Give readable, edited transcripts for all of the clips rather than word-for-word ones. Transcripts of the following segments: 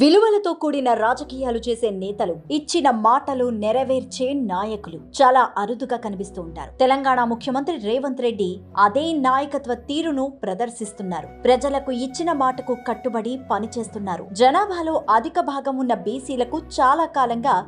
విలువలతో కూడిన రాజకీయాలు చేసే నేతలు, ఇచ్చిన మాటలు నెరవేర్చే నాయకులు చాలా అరుదుగా కనిపిస్తూ ఉంటారు. తెలంగాణ ముఖ్యమంత్రి రేవంత్ రెడ్డి అదే నాయకత్వ తీరును ప్రదర్శిస్తున్నారు. ప్రజలకు ఇచ్చిన మాటకు కట్టుబడి పనిచేస్తున్నారు. జనాభాలో అధిక భాగం ఉన్న బీసీలకు చాలా కాలంగా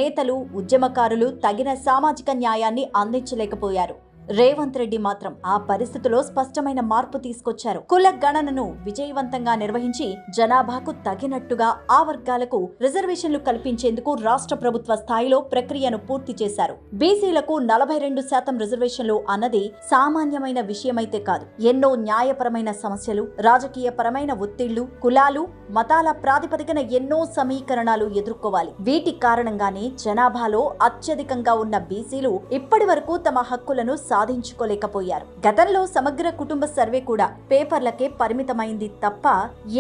నేతలు, ఉద్యమకారులు తగిన సామాజిక న్యాయాన్ని అందించలేకపోయారు. రేవంత్ రెడ్డి మాత్రం ఆ పరిస్థితిలో స్పష్టమైన మార్పు తీసుకొచ్చారు. కుల గణనను విజయవంతంగా నిర్వహించి జనాభాకు తగినట్టుగా ఆ వర్గాలకు రిజర్వేషన్లు కల్పించేందుకు రాష్ట్ర ప్రభుత్వ స్థాయిలో ప్రక్రియను పూర్తి చేశారు. బీసీలకు 42% రిజర్వేషన్లు అన్నది సామాన్యమైన విషయమైతే కాదు. ఎన్నో న్యాయపరమైన సమస్యలు, రాజకీయపరమైన ఒత్తిళ్లు, కులాలు, మతాల ప్రాతిపదికన ఎన్నో సమీకరణాలు ఎదుర్కోవాలి. వీటి కారణంగానే జనాభాలో అత్యధికంగా ఉన్న బీసీలు ఇప్పటి వరకు తమ హక్కులను సాధించుకోలేకపోయారు. గతంలో సమగ్ర కుటుంబ సర్వే కూడా పేపర్లకే పరిమితమైంది తప్ప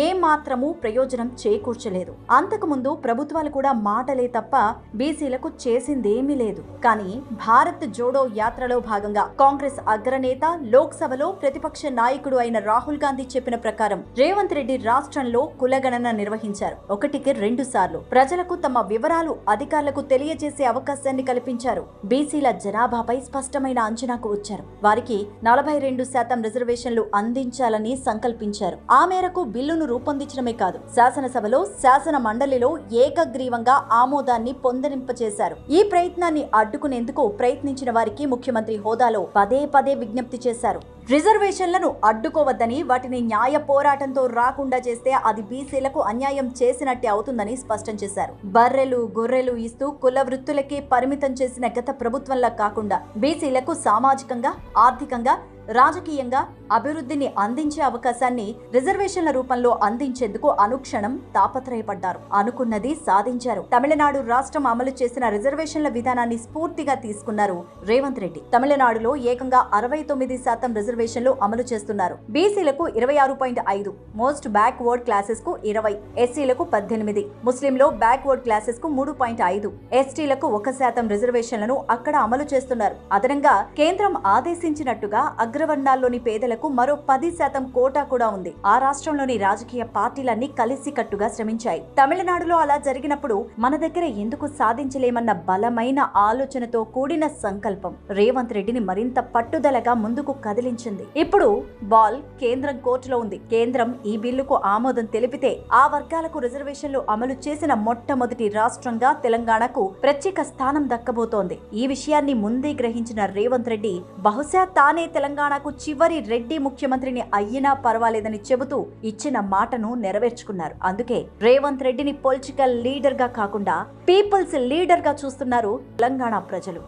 ఏ మాత్రమూ ప్రయోజనం చేకూర్చలేదు. అంతకుముందు ప్రభుత్వాలు కూడా మాటలే తప్ప బీసీలకు చేసిందేమీ లేదు. కానీ భారత్ జోడో యాత్రలో భాగంగా కాంగ్రెస్ అగ్రనేత, లోక్సభలో ప్రతిపక్ష నాయకుడు అయిన రాహుల్ గాంధీ చెప్పిన ప్రకారం రేవంత్ రెడ్డి రాష్ట్రంలో కులగణన నిర్వహించారు. 1కి 2 సార్లు ప్రజలకు తమ వివరాలు అధికారులకు తెలియజేసే అవకాశాన్ని కల్పించారు. బీసీల జనాభాపై స్పష్టమైన అంచనాకు వచ్చారు. వారికి 42% రిజర్వేషన్లు అందించాలని సంకల్పించారు. ఆ మేరకు బిల్లును రూపొందించడమే కాదు, శాసనసభలో, శాసన మండలిలో ఏకగ్రీవంగా ఆమోదాన్ని పొందనింపచేశారు. ఈ ప్రయత్నాన్ని అడ్డుకునేందుకు ప్రయత్నించిన వారికి ముఖ్యమంత్రి హోదాలో పదే పదే విజ్ఞప్తి చేశారు. రిజర్వేషన్లను అడ్డుకోవద్దని, వాటిని న్యాయ పోరాటంతో రాకుండా చేస్తే అది బీసీలకు అన్యాయం చేసినట్టే అవుతుందని స్పష్టం చేశారు. బర్రెలు, గొర్రెలు ఇస్తూ కుల వృత్తులకే పరిమితం చేసిన గత ప్రభుత్వంలా కాకుండా బీసీలకు సామాజికంగా, ఆర్థికంగా, రాజకీయంగా అభివృద్ధిని అందించే అవకాశాన్ని రిజర్వేషన్ల రూపంలో అందించేందుకు అనుక్షణం తాపత్రయపడ్డారు. అనుకున్నది సాధించారు. తమిళనాడు రాష్ట్రం అమలు చేసిన రిజర్వేషన్ల విధానాన్ని స్ఫూర్తిగా తీసుకున్నారు రేవంత్ రెడ్డి. తమిళనాడులో ఏకంగా 69% రిజర్వేషన్లు అమలు చేస్తున్నారు. బీసీలకు 26.5, మోస్ట్ బ్యాక్వర్డ్ క్లాసెస్ కు 20, ఎస్సీలకు 18, ముస్లింలో బ్యాక్వర్డ్ క్లాసెస్ కు 3.5, ఎస్టీలకు 1% రిజర్వేషన్లను అక్కడ అమలు చేస్తున్నారు. అదనంగా కేంద్రం ఆదేశించినట్టుగా అగ్రవర్ణాల్లోని పేదలకు మరో 10% కోటా కూడా ఉంది. ఆ రాష్ట్రంలోని రాజకీయ పార్టీలన్నీ కలిసికట్టుగా శ్రమించాయి. తమిళనాడులో అలా జరిగినప్పుడు మన దగ్గర ఎందుకు సాధించలేమన్న బలమైన ఆలోచనతో కూడిన సంకల్పం రేవంత్ రెడ్డిని మరింత పట్టుదలగా ముందుకు కదిలించింది. ఇప్పుడు బాల్ కేంద్రం కోర్టులో ఉంది. కేంద్రం ఈ బిల్లుకు ఆమోదం తెలిపితే ఆ వర్గాలకు రిజర్వేషన్లు అమలు చేసిన మొట్టమొదటి రాష్ట్రంగా తెలంగాణకు ప్రత్యేక స్థానం దక్కబోతోంది. ఈ విషయాన్ని ముందే గ్రహించిన రేవంత్ రెడ్డి బహుశా తానే తెలంగాణకు చివరి రెడ్డి ముఖ్యమంత్రిని అయ్యినా పర్వాలేదని చెబుతూ ఇచ్చిన మాటను నెరవేర్చుకున్నారు. అందుకే రేవంత్ రెడ్డిని పొలిటికల్ లీడర్ గా కాకుండా పీపుల్స్ లీడర్ గా చూస్తున్నారు తెలంగాణ ప్రజలు.